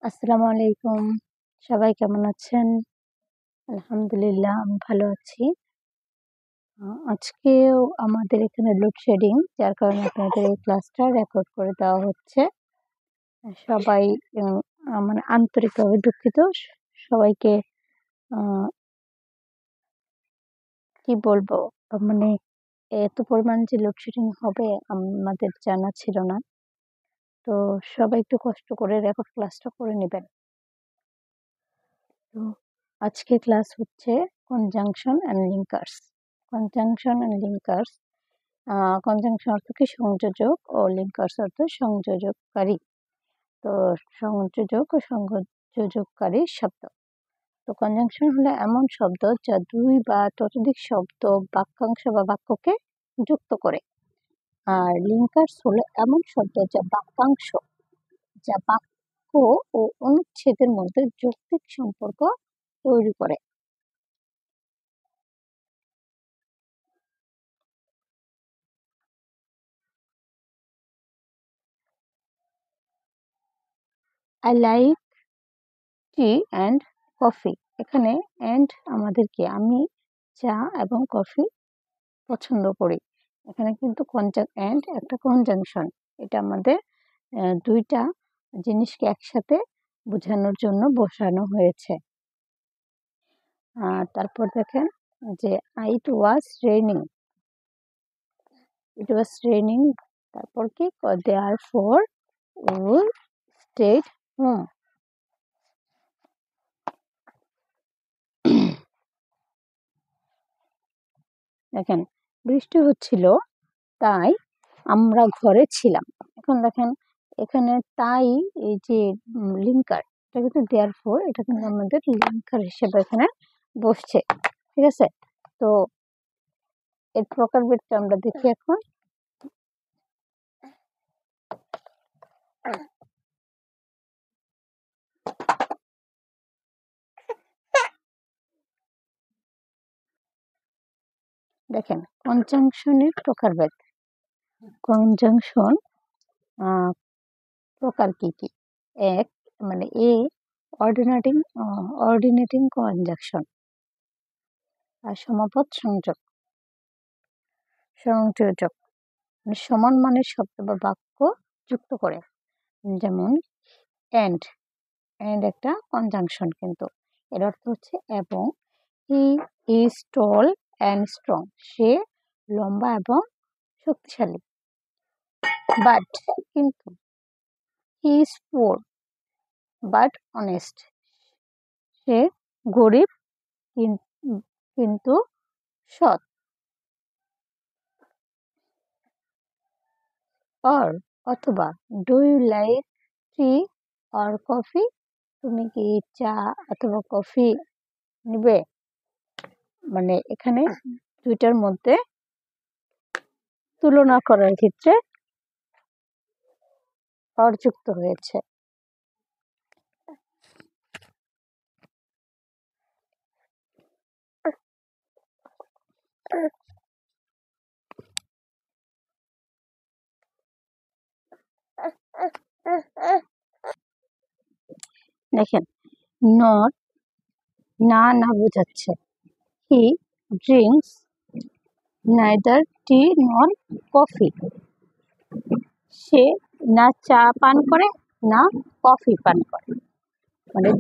আসসালামু আলাইকুম। সবাই কেমন আছেন? আলহামদুলিল্লাহ আমি ভালো আছি। আজকেও আমাদের এখানে লোডশেডিং, যার কারণে আপনাদের এই ক্লাসটা রেকর্ড করে দেওয়া হচ্ছে। সবাই মানে আন্তরিকভাবে দুঃখিত। সবাইকে আ কি বলবো? মানে এত পরিমাণ যে লোডশেডিং হবে আমাদের জানা ছিল না। তো সবাই একটু কষ্ট করে রেকর্ড ক্লাসটা করে নিবেন। তো আজকে ক্লাস হচ্ছে conjunction and linkers. Conjunction and linkers, conjunction অর্থ কি সংযোজক ও লিঙ্কার্স অর্থ সংযোজককারী। তো সংযোজক ও সংযোজককারী শব্দ। তো কনজাংশন হলো এমন শব্দ যা দুই বা ততোধিক শব্দ, বাক্যাংশ বা বাক্যকে যুক্ত করে। আর লিঙ্কার্স হলো এমন শব্দ যা বাক্যাংশ, যা বাক্য ও অনুচ্ছেদের মধ্যে যৌক্তিক সম্পর্ক তৈরি করে। I like tea and coffee. এখানে অ্যান্ড আমাদের কি, আমি চা এবং কফি পছন্দ করি। এখানে কিন্তু অ্যান্ড একটা কনজাংশন। এটা আমাদের দুইটা জিনিসকে একসাথে বোঝানোর জন্য বসানো হয়েছে। তারপর দেখেন যে ইট was raining. It was raining, তারপর কি, দেয়ারফর উই স্টেড হোম। দেখেন বৃষ্টি হচ্ছিল তাই আমরা ঘরে ছিলাম। এখন দেখেন এখানে তাই, এই যে লিঙ্কার, এটা কিন্তু দেয়ারফর, এটা কিন্তু আমাদের লিঙ্কার হিসেবে এখানে বসছে। ঠিক আছে, তো এর প্রকারভেদটা আমরা দেখি এখন। দেখেন কনজাংশনের প্রকারভেদ। কনজাংশন প্রকার কি কি? এক, মানে এ অর্ডিনেটিং কনজাংশন, আর সমাপদ সংযোজক, মানে সমান মানের শব্দ বা বাক্য যুক্ত করে। যেমন অ্যান্ড একটা কনজাংশন, কিন্তু এর অর্থ হচ্ছে এবং। He is tall and strong, সে লম্বা এবং শক্তিশালী। বাট, কিন্তু। He is poor but honest, সে গরিব কিন্তু সৎ। অর, অথবা, do you like tea or coffee, তুমি কি চা অথবা কফি নিবে? মানে এখানে দুইটার মধ্যে তুলনা করার ক্ষেত্রে অর যুক্ত হয়েছে। দেখেন নট, না না বোঝাচ্ছে। হি ড্রিঙ্কস নাইদার টি নর কফি, সে না চা পান করে না কফি পান করে। মানে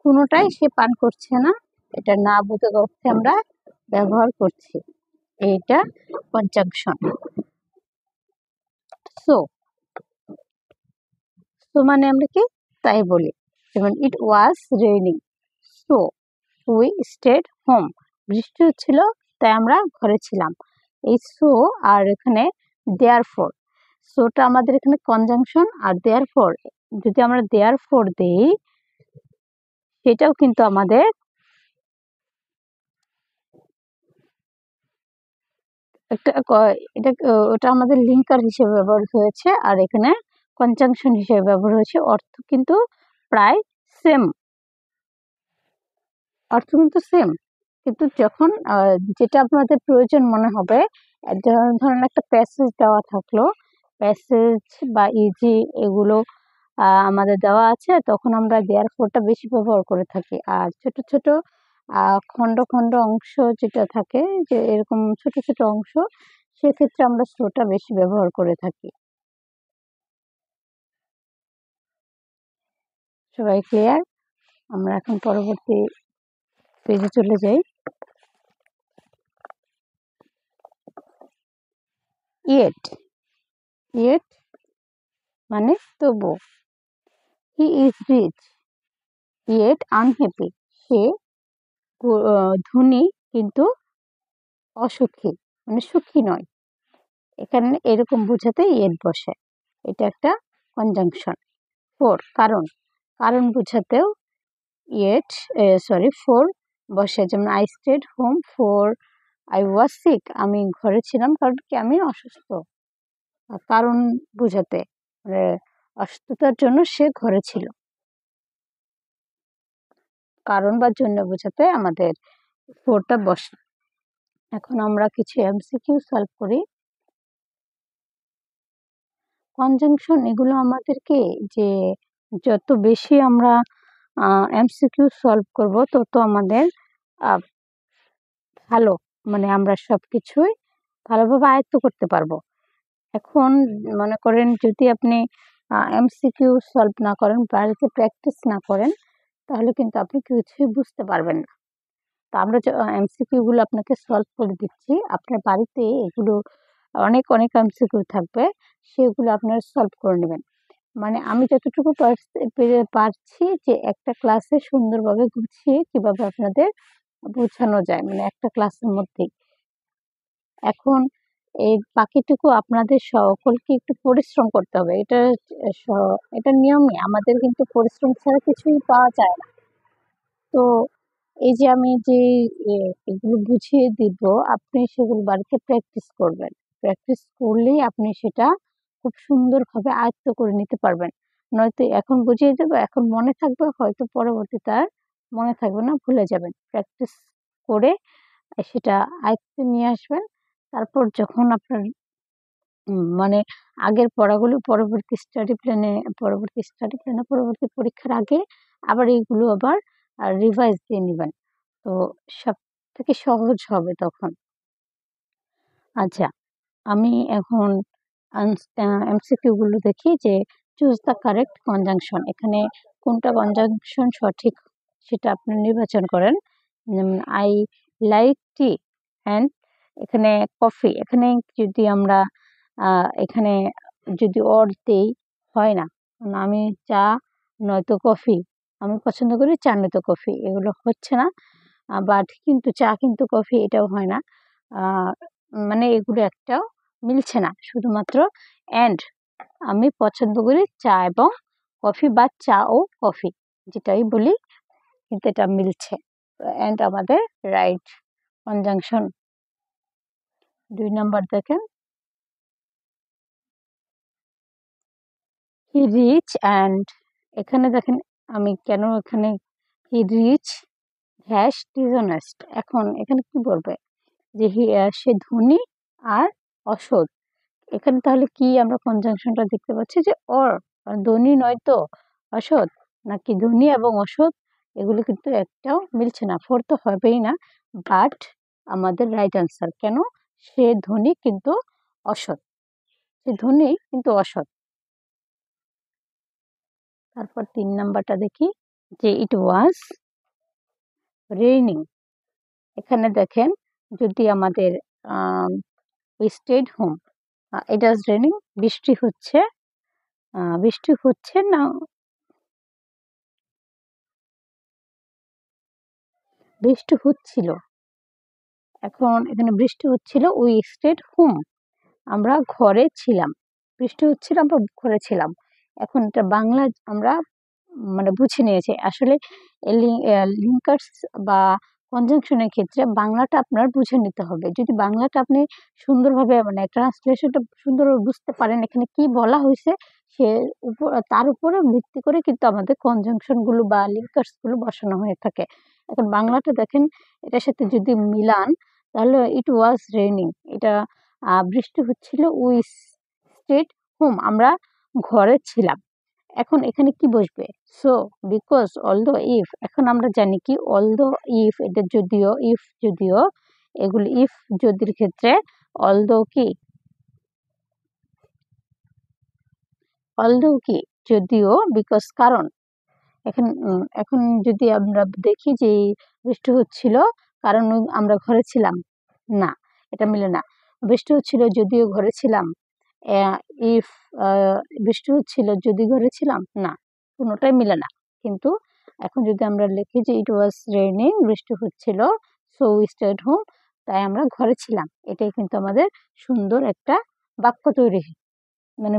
কোনোটাই সে পান করছে না, এটা না বোঝার অর্থে আমরা ব্যবহার করছি। এইটা কনজাংশন। সো মানে আমরা কি তাই বলি। যেমন it was raining, so we stayed home. বৃষ্টি হচ্ছিল তাই আমরা ঘরে ছিলাম। এই সো আর এখানে দেয়ারফর, সোটা আমাদের এখানে কনজাংশন, আর দেয়ারফর, যদি আমরা দেয়ারফর দেই সেটাও কিন্তু আমাদের একটা এটা ওটা আমাদের লিঙ্কার হিসেবে ব্যবহার হয়েছে, আর এখানে কনজাংশন হিসেবে ব্যবহার হয়েছে। অর্থ কিন্তু প্রায় সেম, অর্থ কিন্তু সেম, কিন্তু যখন যেটা আপনাদের প্রয়োজন মনে হবে, ধরেন একটা প্যাসেজ দেওয়া থাকলো, প্যাসেজ বা ইজি, এগুলো আমাদের দেওয়া আছে, তখন আমরা দেয়ারফোরটা বেশি ব্যবহার করে থাকি। আর ছোট ছোট খণ্ড খণ্ড অংশ যেটা থাকে, যে এরকম ছোট ছোট অংশ, সেক্ষেত্রে আমরা সোটা বেশি ব্যবহার করে থাকি। সবাই ক্লিয়ার? আমরা এখন পরবর্তী পেজে চলে যাই। ইয়েট, ইয়েট মানে তবু। He is rich yet unhappy, সে ধনী কিন্তু অসুখী, মানে সুখী নয়। এখানে এরকম বোঝাতে ইয়েট বসে, এটা একটা কনজাংশন। ফর, কারণ, কারণ বোঝাতেও ইয়েট ফর বসে। যেমন I stayed home for I was sick, আমি ঘরে ছিলাম কারণ কি আমি অসুস্থ। কারণ বোঝাতে, মানে অসুস্থতার জন্য সে ঘরে ছিল। কারণ বা জন্য বোঝাতে আমাদের ফোরটা বসে। এখন আমরা কিছু এমসিকিউ সলভ করি। কনজাংশন এগুলো আমাদেরকে, যে যত বেশি আমরা এমসিকিউ সলভ করব তত আমাদের ভালো, মানে আমরা সবকিছুই ভালোভাবে আয়ত্ত করতে পারবো। এখন মনে করেন যদি আপনি এমসিকিউ সলভ না করেন, বাড়িতে প্র্যাকটিস না করেন, তাহলে কিন্তু আপনি কিছুই বুঝতে পারবেন না। তো আমরা এমসিকিউগুলো আপনাকে সলভ করে দিচ্ছি, আপনার বাড়িতে এগুলো অনেক অনেক এমসিকিউ থাকবে, সেগুলো আপনারা সলভ করে নেবেন। মানে আমি যতটুকু পারছি যে একটা ক্লাসে সুন্দরভাবে গুছিয়ে কিভাবে আপনাদের বোঝানো যায়, মানে একটা ক্লাসের মধ্যেই। এখন এই বাকিটুকু আপনাদের সকলকে একটু পরিশ্রম করতে হবে। এটা নিয়মই, আমাদের কিন্তু পরিশ্রম ছাড়া কিছুই পাওয়া যায় না। তো এই যে আমি যে এগুলো বুঝিয়ে দিব, আপনি সেগুলো বাড়িতে প্র্যাকটিস করবেন। প্র্যাকটিস করলেই আপনি সেটা খুব সুন্দরভাবে আয়ত্ত করে নিতে পারবেন। নয়তো এখন বুঝিয়ে দেবো, এখন মনে থাকবে, হয়তো পরবর্তীতে আর মনে থাকবে না, ভুলে যাবেন। প্র্যাকটিস করে সেটা আয়ত্তে নিয়ে আসবেন। তারপর যখন আপনার মানে আগের পড়াগুলো পরবর্তী পরীক্ষার আগে আবার এইগুলো আবার রিভাইজ দিয়ে নেবেন, তো সব থেকে সহজ হবে তখন। আচ্ছা, আমি এখন এমসিকিউ গুলো দেখি, যে চুজ দ্য কারেক্ট কনজাংশন, এখানে কোনটা কনজাংশন সঠিক সেটা আপনি নির্বাচন করেন। আই লাইক টি অ্যান্ড এখানে কফি, এখানে যদি আমরা এখানে যদি অর দেই, হয় না। আমি চা নয়তো কফি, আমি পছন্দ করি চা নয়তো কফি, এগুলো হচ্ছে না। বাট কিন্তু চা কিন্তু কফি এটাও হয় না, মানে এগুলো একটাও মিলছে না। শুধুমাত্র অ্যান্ড, আমি পছন্দ করি চা এবং কফি, বা চা ও কফি যেটাই বলি, কিন্তু এটা মিলছে। অ্যান্ড আমাদের রাইট কনজাংশন। 2 নাম্বার দেখেন, হি রিচ অ্যান্ড, এখানে দেখেন আমি কেন এখানে হি রিচ হ্যাশ ডিসঅনেস্ট। এখন এখানে কি বলবে, যে সে ধনী আর অসৎ। এখানে তাহলে কি আমরা কনজাংশনটা দেখতে পাচ্ছি, যে অর, ধনী নয়তো অসৎ, নাকি ধনী এবং অসৎ, এগুলো কিন্তু একটাও মিলছে না, ফোর তো হবেই না। বাট আমাদের রাইট আনসার, কেন, সে ধনী কিন্তু অসৎ, সে ধনী কিন্তু অসৎ। তারপর 3 নাম্বারটা দেখি, যে ইট ওয়াজ রেইনিং। এখানে দেখেন যদি আমাদের we stayed home, it was raining, বৃষ্টি হচ্ছে, বৃষ্টি হচ্ছে না, বৃষ্টি হচ্ছিল। এখন এখানে বৃষ্টি হচ্ছিল, উই স্টেড হোম, আমরা ঘরে ছিলাম। বৃষ্টি হচ্ছিল, আমরা ঘরে ছিলাম। এখন এটা বাংলা আমরা মানে বুঝে নিয়েছি। আসলে লিঙ্কার্স বা কনজাংশনের ক্ষেত্রে বাংলাটা আপনার বুঝে নিতে হবে। যদি বাংলাটা আপনি সুন্দরভাবে, মানে ট্রান্সলেশনটা সুন্দরভাবে বুঝতে পারেন এখানে কি বলা হয়েছে, সে তার উপরে ভিত্তি করে কিন্তু আমাদের কনজাংশনগুলো বা লিঙ্কার্সগুলো বসানো হয়ে থাকে। এখন বাংলাটা দেখেন, এটার সাথে যদি মিলান, তাহলে ইট ওয়াজ রেইনিং, এটা বৃষ্টি হচ্ছিল, উই স্টেড হোম, আমরা ঘরে ছিলাম। এখন এখানে কি বসবে? So, because, although, if. এখন আমরা জানি কি অলদো, ইফ এটা যদিও, ইফ যদিও, এগুলি ইফ যদির ক্ষেত্রে অলদো কি, অলদো কি যদিও, বিকজ কারণ। এখন যদি আমরা দেখি যে বৃষ্টি হচ্ছিল কারণ আমরা ঘরে ছিলাম, না, এটা মিলে না। বৃষ্টি হচ্ছিল যদিও ঘরে ছিলাম, ইফ বৃষ্টি হচ্ছিল যদি ঘরে ছিলাম, না, কোনোটাই মিলে না। কিন্তু এখন যদি আমরা লিখি যে ইট ওয়াজ রেইনিং, বৃষ্টি হচ্ছিল, সো উই স্টেড হোম, তাই আমরা ঘরে ছিলাম, এটাই কিন্তু আমাদের সুন্দর একটা বাক্য তৈরি, মানে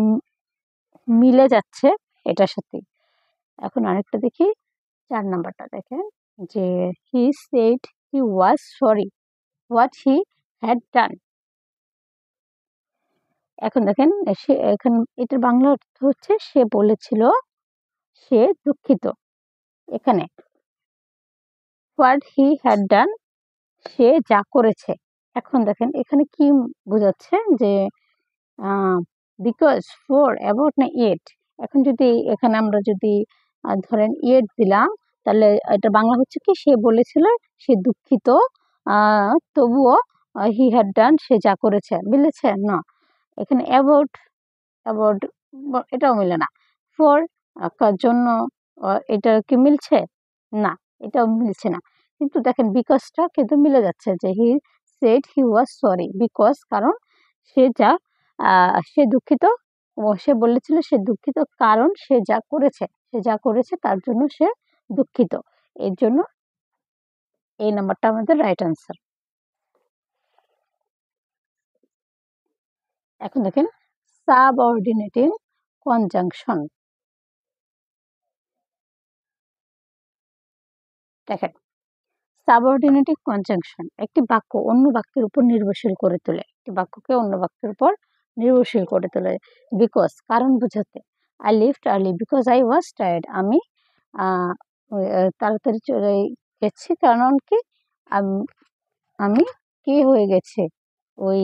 মিলে যাচ্ছে এটার সাথে। এখন আরেকটা দেখি, 4 নাম্বারটা দেখেন যে he said he was sorry what he had done. এখন দেখেন সে, এখন এটার বাংলা অর্থ হচ্ছে সে বলেছিল সে দুঃখিত। এখানে হোয়াট হি হ্যাড ডান, সে যা করেছে। এখন দেখেন এখানে কি বোঝাচ্ছে যে বিকজ, ফর, অ্যাবাউট না ইট। এখন যদি এখানে আমরা যদি ধরেন ইট দিলাম, তাহলে এটা বাংলা হচ্ছে কি সে বলেছিল সে দুঃখিত, তবুও হি হ্যাড ডান সে যা করেছে, মিলেছে না। এখানে অ্যাবাউট, অ্যাবাউট এটাও মিলে না। ফর জন্য এটা কি মিলছে? না, এটাও মিলছে না। কিন্তু দেখেন বিকজটা কিন্তু মিলে যাচ্ছে যে he said he was sorry because, কারণ সে যা সে দুঃখিত, সে বলেছিল সে দুঃখিত কারণ সে যা করেছে, সে যা করেছে তার জন্য সে দুঃখিত। এর জন্য এই নাম্বারটা আমাদের রাইট আনসার। এখন দেখেন সাবঅর্ডিনেটিং কনজাংশন। দেখেন সাবঅর্ডিনেটিং কনজাংশন একটি বাক্য অন্য বাক্যের উপর নির্ভরশীল করে তোলে, একটি বাক্যকে অন্য বাক্যের উপর নির্ভরশীল করে তোলে। বিকজ, কারণ বোঝাতে। I lift early because I was tired, আমি তাড়াতাড়ি চলে গেছি কারণ কি আমি কি হয়ে গেছে, ওই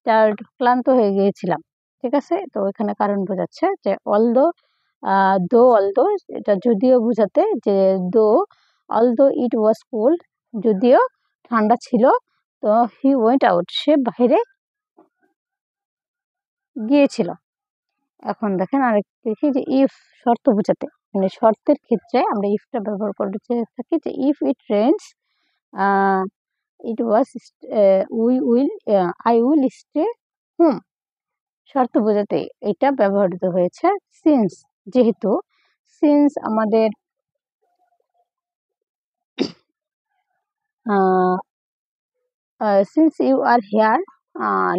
টায়ার্ড, ক্লান্ত হয়ে গিয়েছিলাম। ঠিক আছে, তো এখানে কারণ বোঝাচ্ছে যে অলদো, অলদো এটা যদিও বোঝাতে, যে অলদো ইট ওয়াজ কোল্ড, যদিও ঠান্ডা ছিল, তো হি ওয়েন্ট আউট, সে বাইরে গিয়েছিল। এখন দেখেন আরেক দেখি যে ইফ শর্ত বোঝাতে, মানে শর্তের ক্ষেত্রে আমরা ইফটা ব্যবহার করতে থাকি যে if it rains it was I will stay home. শর্ত বোঝাতে এটা ব্যবহৃত হয়েছে। সিন্স, যেহেতু, সিন্স আমাদের since you are here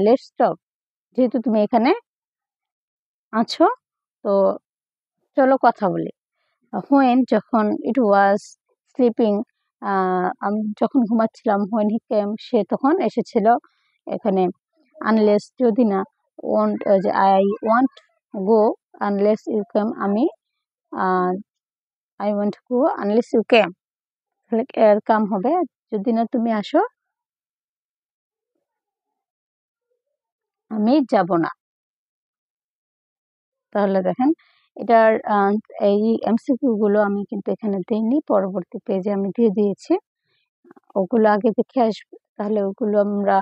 let's talk, যেহেতু তুমি এখানে আছো তো চলো কথা বলি। হোয়েন, যখন, ইট ওয়াজ স্লিপিং, আমি যখন ঘুমাচ্ছিলাম, হোয়েন হি কেম, সে তখন এসেছিল। এখানে আনলেস, যদি না, ওয়ান্ট, যে I want go unless you came, আমি I want go unless you came, তাহলে এর কাম হবে যদি না তুমি আসো আমি যাব না। তাহলে দেখেন এটার এই এমসিকিউ গুলো আমি কিন্তু এখানে দিইনি, পরবর্তী পেজে আমি দিয়ে দিয়েছি, ওগুলো আগে দেখে আসবে, তাহলে ওগুলো আমরা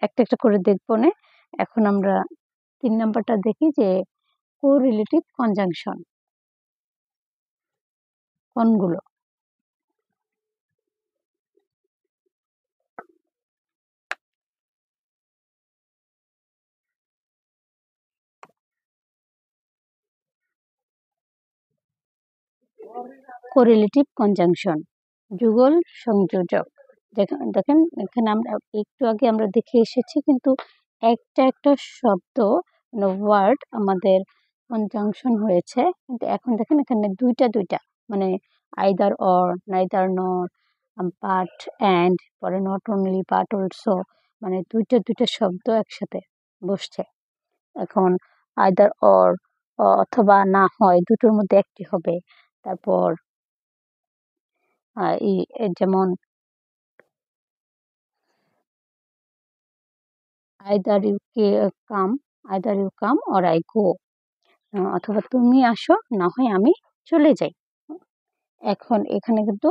একটা একটা করে দেখবো না। এখন আমরা 3 নাম্বারটা দেখি যে কোরিলেটিভ কনজাংশন কোনগুলো। কোরিলেটিভ কনজাংশন, যুগল সংযোজক। দেখেন এখানে আমরা একটু আগে আমরা দেখে এসেছি, কিন্তু একটা একটা শব্দ, মানে ওয়ার্ড আমাদের কনজাংশন হয়েছে, কিন্তু এখন দেখেন এখানে দুইটা দুইটা, মানে আইদার অর, নাইদার নর, বাট অ্যান্ড, পরে নট অনলি বাট অলসো, মানে দুইটা দুইটা শব্দ একসাথে বসছে। এখন আইদার অর, অথবা না হয়, দুটোর মধ্যে একটি হবে। তারপর যেমন either you come, either you come or I go, অথবা তুমি আসো, না হয় আমি চলে যাই। এখন এখানে কিন্তু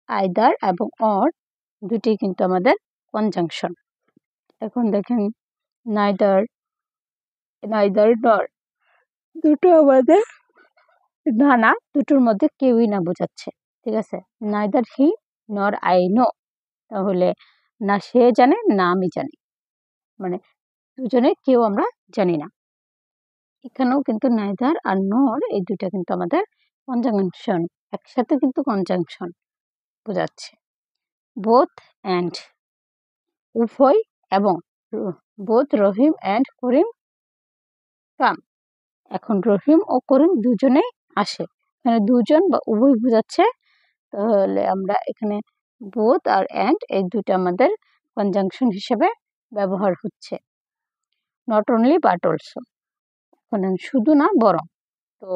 আইদার এবং অর দুটি কিন্তু আমাদের কনজাংশন। এখন দেখেন নাইদার নর দুটো আমাদের না দুটোর মধ্যে কেউই না বোঝাচ্ছে, ঠিক আছে। নাইদার হি নর আই নো, তাহলে না সে জানে না আমি জানি, মানে দুজনে কেউ আমরা জানি না। এখানেও কিন্তু নাইদার আর নর এই দুটা কিন্তু আমাদের কনজাংশন, একসাথে কিন্তু কনজাংশন বোঝাচ্ছে। বোথ অ্যান্ড উভয় এবং বোথ রহিম অ্যান্ড করিম কাম। এখন রহিম ও করিম দুজনেই আসে, এখানে দুজন বা উভয় বোঝাচ্ছে, তাহলে আমরা এখানে বোথ আর অ্যান্ড এই দুটো আমাদের কনজাংশন হিসেবে ব্যবহার হচ্ছে। নট অনলি বাট অলসো, মানে শুধু না বরং। তো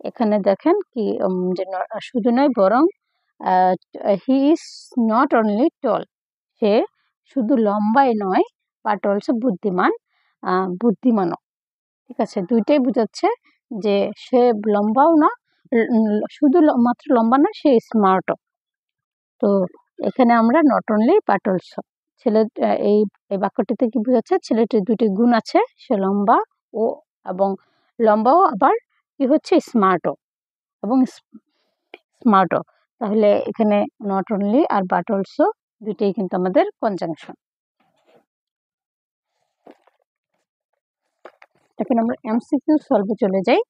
এখানে দেখেন কি যে শুধু নয় বরং হি ইজ নট অনলি টল, সে শুধু লম্বাই নয়, বাট অলসো বুদ্ধিমান, বুদ্ধিমানও, ঠিক আছে। দুইটাই বোঝাচ্ছে যে সে লম্বাও না, শুধু মাত্র লম্বা না, সে স্মার্টও। তো এখানে আমরা নট অনলি বাট অলসো, ছেলে এই বাক্যটিতে কি বোঝাচ্ছে, ছেলেটির দুটি গুণ আছে, সে লম্বা ও এবং লম্বাও আবার কি হচ্ছে স্মার্টও এবং স্মার্টও। তাহলে এখানে নট অনলি আর বাট অলসো দুইটাই কিন্তু আমাদের কনজাংশন। এখন আমরা এমসিকিউ সলভে চলে যাই।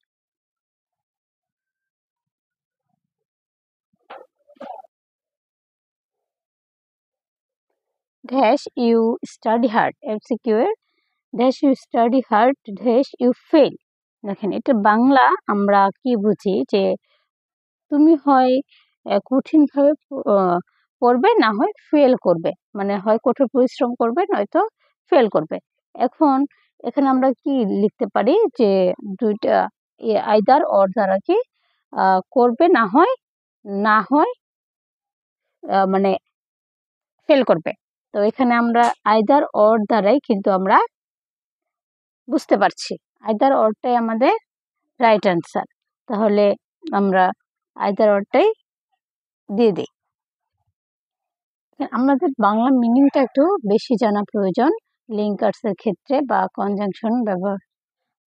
Dash you study hard, MCQ এর dash you study hard dash you fail. দেখেন এটা বাংলা আমরা কি বুঝি, যে তুমি হয় কঠিনভাবে পড়বে, না হয় ফেল করবে, মানে হয় কঠোর পরিশ্রম করবে নয়তো ফেল করবে। এখন এখানে আমরা কি লিখতে পারি, যে দুইটা আইদার অর দ্বারা কি করবে, না হয় মানে ফেল করবে। তো এখানে আমরা আইদার অর দ্বারাই কিন্তু আমরা বুঝতে পারছি, আইদার অরটাই আমাদের রাইট অ্যান্সার, তাহলে আমরা আইদার অরটাই দিয়ে দিই। আমাদের বাংলা মিনিংটা একটু বেশি জানা প্রয়োজন লিঙ্কার্সের ক্ষেত্রে বা কনজাংশন ব্যবহার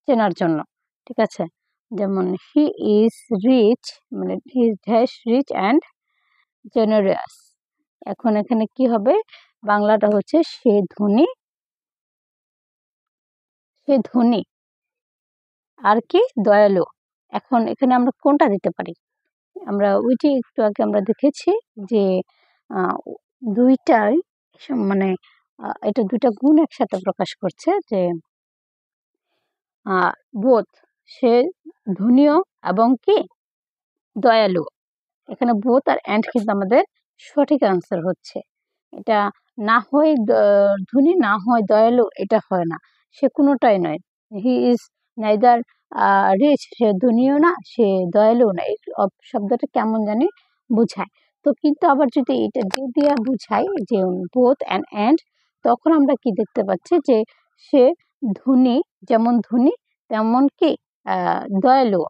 চেনার জন্য, ঠিক আছে। যেমন হি ইজ রিচ, মানে he is dash rich and জেনারিয়াস। এখন এখানে কি হবে, বাংলাটা হচ্ছে সে ধনী আর কি দয়ালু। এখন এখানে আমরা কোনটা দিতে পারি, আমরা ওই যে একটু আগে আমরা দেখেছি যে দুইটাই মানে এটা দুইটা গুণ একসাথে প্রকাশ করছে, যে বোধ, সে ধনীয় এবং কি দয়ালু। এখানে বোথ আর অ্যান্ড কিন্তু আমাদের সঠিক আনসার হচ্ছে। এটা না হয় ধনী না হয় দয়ালু, এটা হয় না, সে কোনোটাই নয়। হি ইজ নাইদার রিচ, সে ধনীও না সে দয়ালু না, এই শব্দটা কেমন জানি বোঝায়। তো কিন্তু আবার যদি এটা দিয়ে বুঝাই যে বোথ অ্যান্ড, তখন আমরা কি দেখতে পাচ্ছি, যে সে ধনী, যেমন ধনী তেমন কি দয়ালু।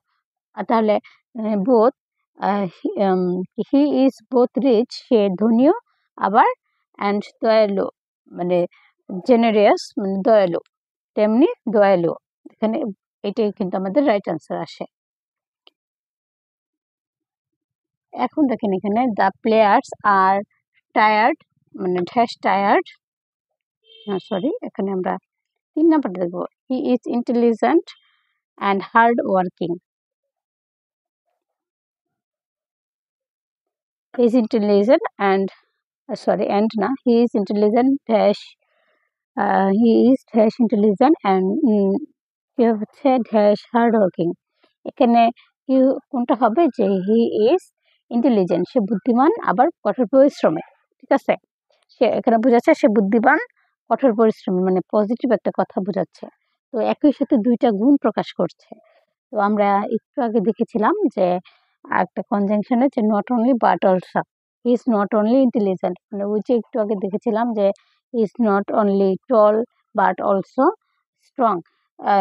তাহলে both he is both rich, সে ধনীয় আবার অ্যান্ড দয়ালু, মানে জেনারিয়াস মানে দয়ালু, তেমনি দয়ালু। এখানে এটাই কিন্তু আমাদের রাইট আনসার আসে। এখন দেখেন এখানে দ্য প্লেয়ার্স আর টায়ার্ড, মানে ড্যাশ টায়ার্ড, সরি এখানে আমরা 3 নাম্বারটা দেখবো, he is intelligent and hard working. He is intelligent and and না, he is intelligent dash he is dash intelligent and কি হচ্ছে ড্যাশ হার্ড ওয়ার্কিং। এখানে কি কোনটা হবে, যে হি ইজ ইন্টেলিজেন্ট, সে বুদ্ধিমান আবার কঠোর পরিশ্রমী, ঠিক আছে। সে এখানে বোঝাচ্ছে সে বুদ্ধিমান কঠোর পরিশ্রমী, মানে পজিটিভ একটা কথা বোঝাচ্ছে। তো একই সাথে দুইটা গুণ প্রকাশ করছে। তো আমরা একটু আগে দেখেছিলাম যে একটা কনজাংশনে, যে not only but also, he is not only intelligent, মানে ওই যে একটু আগে দেখেছিলাম যে he is not only tall but also strong.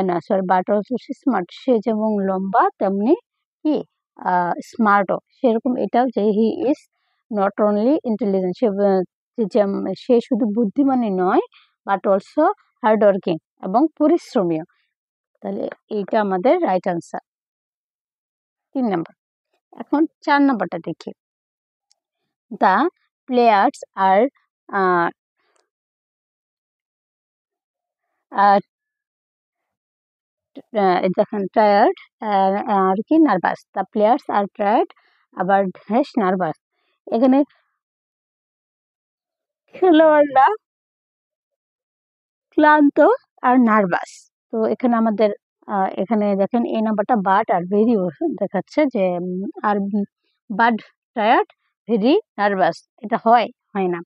না সরি, বাট অলসো স্মার্ট, সে যেমন লম্বা তেমনি কি স্মার্টও, সেরকম এটাও যে he is not only intelligent, সে শুধু বুদ্ধিমানই নয় বাট অলসো হার্ড ওয়ার্কিং এবং পরিশ্রমীও। তাহলে এইটা আমাদের রাইট আনসার 3 নাম্বার। এখন 4 নাম্বারটা দেখি। দ্য প্লেয়ার্স আর দেখেন টায়ার্ড আর কি nervous, the players are tired আবার ড্যাশ নার্ভাস। এখানে খেলোয়াড়রা ক্লান্ত আর নার্ভাস। তো এখানে আমাদের এখানে দেখেন এই নাম্বারটা বাট আর ভেরি দেখাচ্ছে যে আর বাট টায়ার্ড ভেরি নার্ভাস, এটা হয় না।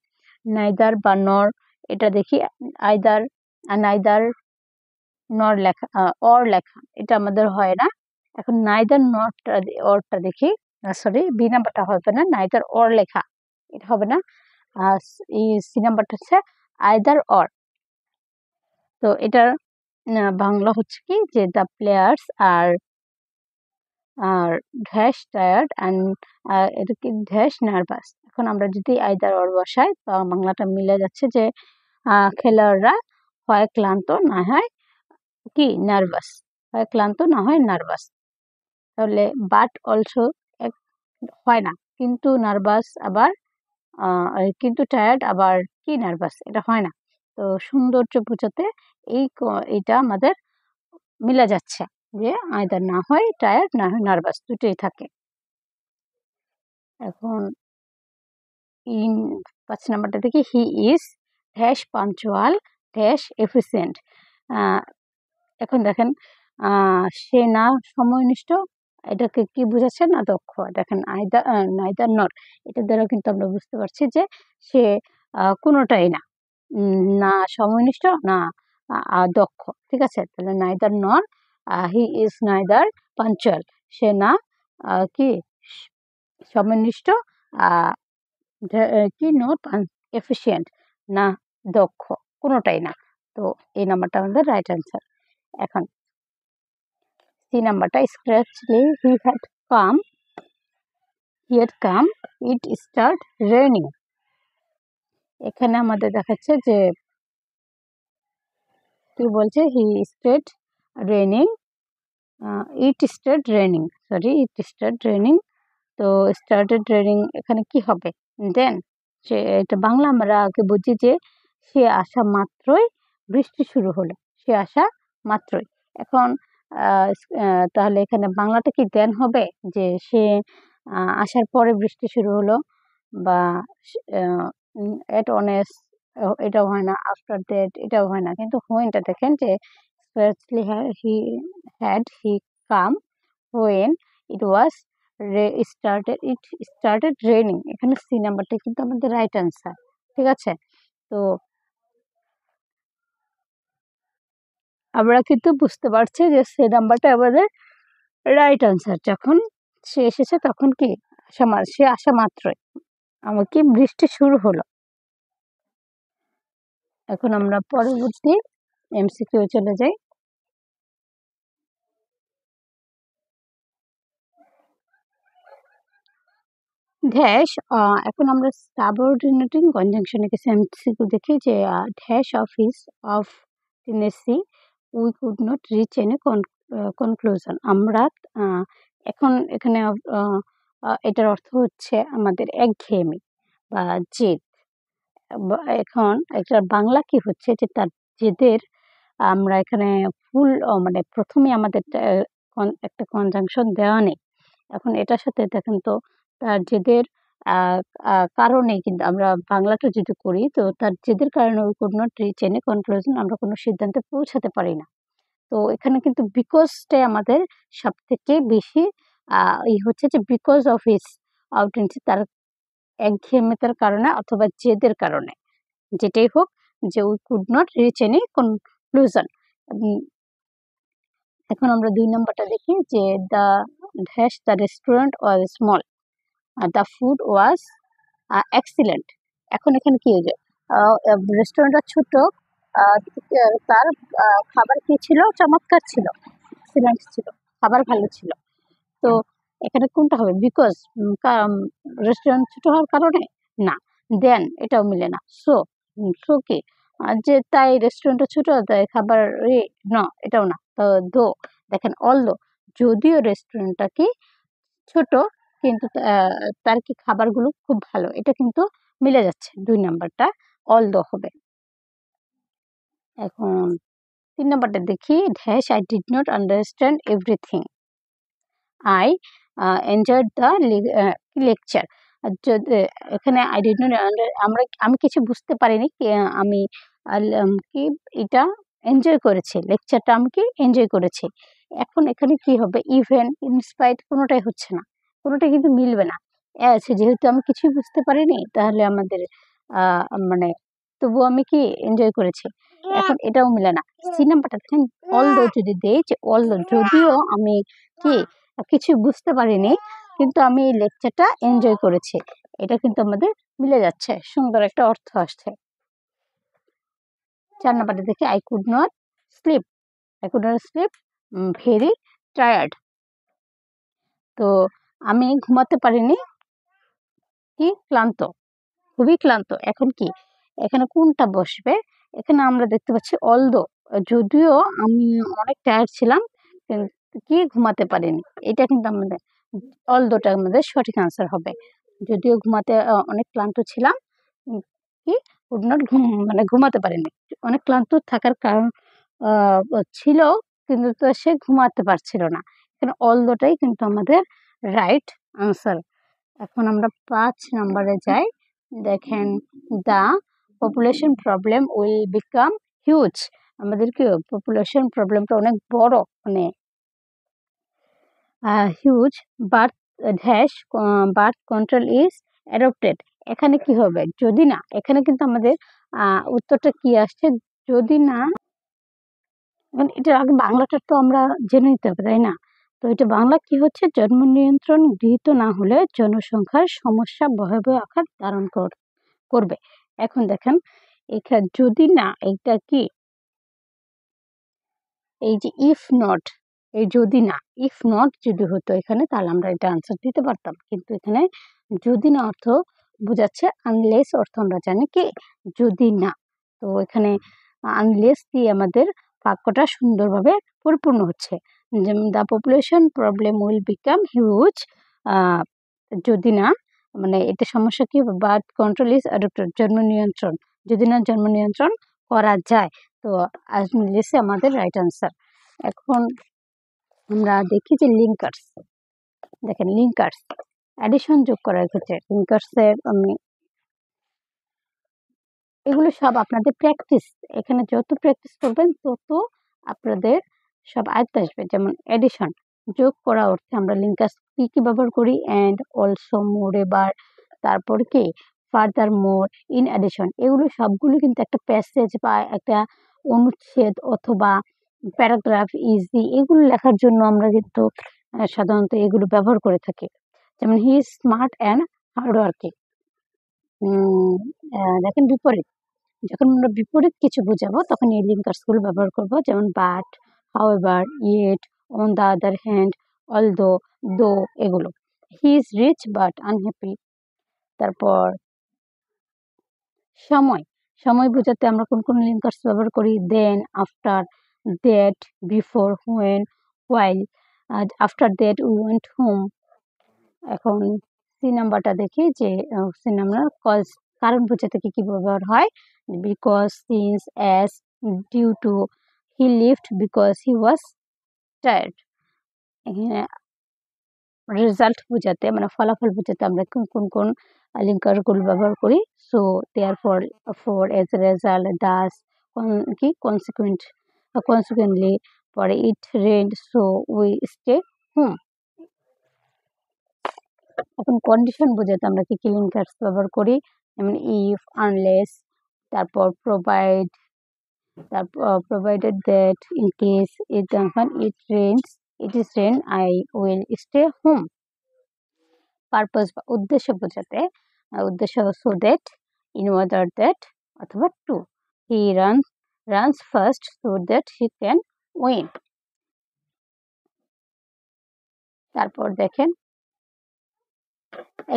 নাইদার বা নর, এটা দেখি আইদার নাইদার নর লেখা অর লেখা, এটা আমাদের হয় না। এখন নাইদার নটটা অরটা দেখি, সরি বি নাম্বারটা হবে না, নাইদার অর লেখা এটা হবে না। এই সি নাম্বারটা হচ্ছে আইদার অর। তো এটার বাংলা হচ্ছে কি যে দ্য প্লেয়ার্স আর আর ড্যাশ টায়ার্ড অ্যান্ড এটা কি ড্যাশ নার্ভাস। এখন আমরা যদি আইদার অর বসাই তো বাংলাটা মিলে যাচ্ছে যে খেলোয়াড়রা হয় ক্লান্ত না হয় কি নার্ভাস, হয় ক্লান্ত না হয় নার্ভাস। তাহলে বাট অলসো হয় না, কিন্তু নার্ভাস আবার কিন্তু টায়ার্ড আবার কি নার্ভাস, এটা হয় না। তো সৌন্দর্য বোঝাতে এইটা আমাদের মিলে যাচ্ছে যে আইদার না হয় টায়ার্ড না হয় নার্ভাস, দুটোই থাকে। এখন 5 নাম্বারটা দেখি, he is dash punctual dash efficient. এখন দেখেন সে না সময়নিষ্ঠ, এটাকে কি বোঝাচ্ছে না দক্ষ। দেখেন নাইদার নট, এটা দ্বারা কিন্তু আমরা বুঝতে পারছি যে সে কোনোটাই না, না সময়নিষ্ঠ না দক্ষ, ঠিক আছে। তাহলে neither not, he is neither punctual, সে না কি সময়নিষ্ঠ কি নট এফিসিয়েন্ট, না দক্ষ, কোনোটাই না। তো এই নাম্বারটা আমাদের রাইট অ্যান্সার। এখন সি নাম্বারটা scarcely he had come it start raining. এখানে আমাদের দেখাচ্ছে যে কি বলছে, he start raining, it start raining, sorry it start raining. তো স্টার্টেড রেনিং এখানে কি হবে, দেন সে, এটা বাংলা আমরা আগে বুঝি যে সে আসা মাত্রই বৃষ্টি শুরু হলো, সে আসা মাত্রই। এখন তাহলে এখানে বাংলাটা কি দেন হবে যে সে আসার পরে বৃষ্টি শুরু হলো, বা এট অনেস, এটাও হয় না, আফটার দ্যাট এটাও হয় না। কিন্তু হোয়েনটা দেখেন যে he come when it was started raining. এখানে সি নাম্বারটা কিন্তু আমাদের রাইট অ্যান্সার, ঠিক আছে। তো আমরা কিন্তু বুঝতে পারছি যে সি নাম্বারটা আমাদের রাইট অ্যান্সার। যখন সে এসেছে তখন কি সে আসা মাত্রই আমার কি বৃষ্টি শুরু হলো। এখন আমরা পরবর্তী এমসিকিউ চলে যাই। ড্যাশ, এখন আমরা সাবঅর্ডিনেটিং কনজাংশনে কিছু এমসিকিউ দেখি যে dash of tenacity we could not reach any conclusion. আমরা এখন এখানে এটার অর্থ হচ্ছে আমাদের একঘেয়েমি বা জেদ। এখন এটার বাংলা কি হচ্ছে যে তার জেদের, আমরা এখানে ফুল মানে প্রথমে আমাদের একটা কনজাংশন দেওয়া নেই। এখন এটার সাথে দেখেন তো তার জেদের কারণে কিন্তু আমরা বাংলাটা যদি করি তো তার জেদের কারণে we could not reach any conclusion, আমরা কোনো সিদ্ধান্তে পৌঁছাতে পারি না। তো এখানে কিন্তু বিকজটাই আমাদের সব থেকে বেশি হচ্ছে যে বিকজ অফ হিজ আউটেন্সি, তার একঘেয়েমিতার কারণে অথবা জেদের কারণে, যেটাই হোক, যে we could not reach any conclusion. এখন আমরা 2 নম্বরটা দেখি যে the restaurant was small, the food was excellent. এখন এখানে কি হয়ে যায়, রেস্টুরেন্টটা ছোট তার খাবার কি ছিল, চমৎকার ছিল, এক্সিলেন্ট ছিল, খাবার ভালো ছিল। তো এখানে কোনটা হবে? বিকজ রেস্টুরেন্ট ছোট হওয়ার কারণে না, দেন এটাও মিলে না। সো কি যে তাই রেস্টুরেন্টটা ছোট তাই খাবার না, এটাও না। তো দো দেখেন অলদো, যদিও রেস্টুরেন্টটা কি ছোট কিন্তু তার কি খাবারগুলো খুব ভালো, এটা কিন্তু মিলে যাচ্ছে। 2 নাম্বারটা অলদো হবে। এখন 3 নাম্বারটা দেখি, dash I did not understand everything, I enjoyed the lecture. এখানে আই ডিড নট আমি কিছু বুঝতে পারিনি, আমি কি এটা এনজয় করেছি, লেকচারটা আমি কি এনজয় করেছি। এখন এখানে কি হবে? ইভেন, ইনস্পাইট কোনোটাই হচ্ছে না, কোনোটাই কিন্তু মিলবে না। আছে যেহেতু আমি কিছুই বুঝতে পারিনি, তাহলে আমাদের মানে তবুও আমি কি এনজয় করেছি, এখন এটাও মিলে না। সি নাম্বারটা দেখেন, অলদো যদি দেই যে অলদো, যদিও আমি কি কিছু বুঝতে পারিনি কিন্তু আমি এই লেকচারটা এনজয় করেছি, এটা কিন্তু আমাদের মিলে যাচ্ছে, সুন্দর একটা অর্থ আসছে। 4 নাম্বারটা দেখি, I could not slip, very tired. তো আমি ঘুমাতে পারিনি, কি ক্লান্ত, খুবই ক্লান্ত। এখন কি এখানে কোনটা বসবে? এখানে আমরা দেখতে পাচ্ছি অলদো, যদিও আমি অনেক টায়ার্ড ছিলাম কি ঘুমাতে পারিনি, এটা কিন্তু আমাদের অলদোটা আমাদের সঠিক আনসার হবে। যদিও ঘুমাতে অনেক ক্লান্ত ছিলাম, কি কুড নট মানে ঘুমাতে পারিনি, অনেক ক্লান্ত থাকার কারণ ছিল কিন্তু তো সে ঘুমাতে পারছিল না। এখানে অলদোটাই কিন্তু আমাদের রাইট আনসার। এখন আমরা 5 নাম্বারে যাই। দেখেন, the population problem will become huge. আমাদের কি পপুলেশন প্রবলেমটা অনেক বড়, মানে huge, birth dash birth control is adopted. এখানে কি হবে? যদি না, এখানে কিন্তু আমাদের উত্তরটা কি আসছে? যদি না, এটার আগে বাংলাটা তো আমরা জেনে নিতে হবে, তাই না? তো এটা বাংলা কি হচ্ছে? জন্ম নিয়ন্ত্রণ গৃহীত না হলে জনসংখ্যার সমস্যা ভয়াবহ আকার ধারণ করবে। এখন দেখেন এখানে যদি না, এটা কি এই যে ইফ নট, এই যদি না, ইফ নট যদি হতো এখানে, তাহলে আমরা এটা আনসার দিতে পারতাম। কিন্তু এখানে যদি না অর্থ বোঝাচ্ছে আনলেস অর্থ আমরা জানি কি যদি না। তো এখানে আনলেস দিয়ে আমাদের বাক্যটা সুন্দরভাবে পরিপূর্ণ হচ্ছে। যেমন the population problem will become huge, যদি না, মানে এতে সমস্যা কি হবে? বার্থ কন্ট্রোল ইজ অ্যাডপ্টেড, জন্ম নিয়ন্ত্রণ, যদি না জন্ম নিয়ন্ত্রণ করা যায়। তো আনলেসে আমাদের রাইট আনসার। এখন আমরা দেখি যে লিঙ্কার্স, দেখেন লিঙ্কার্স অ্যাডিশন যোগ করার ক্ষেত্রে লিঙ্কার্সের আমি এগুলো সব আপনাদের প্র্যাকটিস, এখানে যত প্র্যাকটিস করবেন তত আপনাদের সব আয়ত্ত আসবে। যেমন এডিশন, যোগ করা অর্থে আমরা লিঙ্কার্স কি ব্যবহার করি? অ্যান্ড, অলসো, মোর এবার, তারপর কি ফার্দার মোর, ইন অ্যাডিশন। এগুলো সবগুলো কিন্তু একটা প্যাসেজ বা একটা অনুচ্ছেদ অথবা প্যারাগ্রাফ, ইজি, এগুলো লেখার জন্য আমরা কিন্তু সাধারণত এগুলো ব্যবহার করে থাকি। যেমন he is smart and hard working. দেখেন বিপরীত, যখন আমরা বিপরীত কিছু বোঝাবো তখন এই লিঙ্কার্স গুলো ব্যবহার করব। যেমন but, however, yet, on the other hand, although, though, এগুলো। He is rich but unhappy. তারপর সময়, সময় বোঝাতে আমরা কোন কোন লিঙ্কার্স ব্যবহার করি? Then, after, that, before, when, while, after that we went home. এখন সি নাম্বারটা দেখি যে সি নাম্বার কজ, কারণ বোঝাতে কি ব্যবহার হয়? Because, since, as, due to, he lived because he was tired. এখানে রেজাল্ট বোঝাতে মানে ফলাফল বোঝাতে আমরা কোন লিঙ্কারগুলো ব্যবহার করি? So, therefore, for, as a result, thus, কি কনসিকুয়েন্টলি, পরে it rained, so we stay home. এখন কন্ডিশন বোঝাতে আমরা কি লিঙ্কার্স ব্যবহার করি? যেমন ইফ, আনলেস, তারপর প্রোভাইড, তারপর provided that, in case, it rains, it is rain, I will stay home. Purpose বা উদ্দেশ্য বোঝাতে উদ্দেশ্য so that, in order that, অথবা two. He ran runs first so that he can win. তারপর দেখেন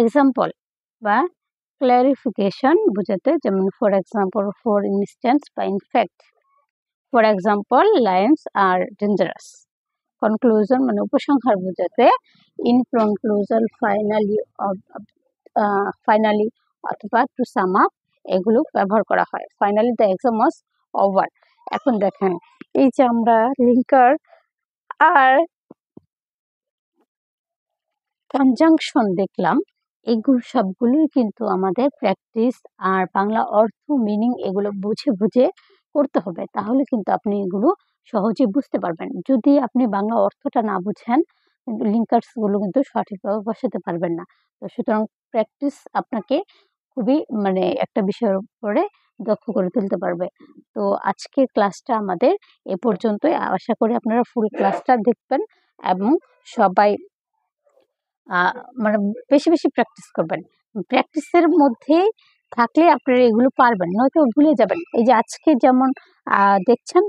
example বা clarification বোঝাতে, যেমন ফর এক্সাম্পল, ফর ইনস্ট্যান্স বা in fact. For example, lions are dangerous. Conclusion মানে উপসংহার বোঝাতে ইন কনক্লুশন, ফাইনালি অথবা টু সাম আপ এগুলো ব্যবহার করা হয়। Finally the exam was over. এখন দেখেন এই যে আমরা লিঙ্কার আর কনজাংশন দেখলাম, এগুলো সবগুলোই কিন্তু আমাদের প্র্যাকটিস আর বাংলা অর্থ, মিনিং এগুলো বুঝে বুঝে করতে হবে, তাহলে কিন্তু আপনি এগুলো সহজে বুঝতে পারবেন। যদি আপনি বাংলা অর্থটা না বুঝেন, কিন্তু লিঙ্কার্সগুলো কিন্তু সঠিকভাবে বসাতে পারবেন না। তো সুতরাং প্র্যাকটিস আপনাকে খুবই মানে একটা বিষয়ের উপরে দক্ষ করে তুলতে পারবে। তো আজকের ক্লাসটা আমাদের এ পর্যন্তই। আশা করি আপনারা ফুল ক্লাসটা দেখবেন এবং সবাই মানে বেশি বেশি প্র্যাকটিস করবেন। প্র্যাকটিসের মধ্যে থাকলে আপনারা এগুলো পারবেন, নয়তো ভুলে যাবেন। এই যে আজকে যেমন দেখছেন,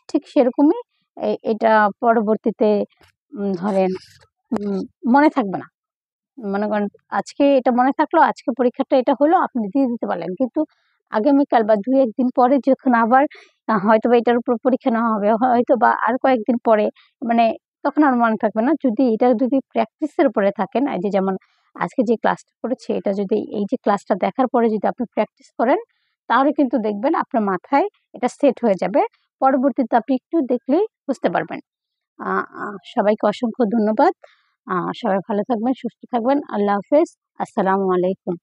ঠিক সেরকমই এটা পরবর্তীতে ধরেন মনে থাকবে না। মনে করেন আজকে এটা মনে থাকলো, আজকে পরীক্ষাটা এটা হলো, আপনি দিয়ে দিতে পারলেন, কিন্তু আগামীকাল বা 2-1 দিন পরে যখন আবার হয়তো বা এটার উপর পরীক্ষা নেওয়া হবে, হয়তো বা আর কয়েকদিন পরে, মানে তখন আর মনে থাকবে না। যদি প্র্যাকটিসের উপরে থাকেন, এই যে যেমন আজকে যে ক্লাসটা করেছি, এটা যদি এই যে ক্লাসটা দেখার পরে যদি আপনি প্র্যাকটিস করেন, তাহলে কিন্তু দেখবেন আপনার মাথায় এটা সেট হয়ে যাবে। পরবর্তীতে আপনি একটু দেখলেই বুঝতে পারবেন। সবাইকে অসংখ্য ধন্যবাদ। সবাই ভালো থাকবেন, সুস্থ থাকবেন। আল্লাহ হাফেজ। আসসালামু আলাইকুম।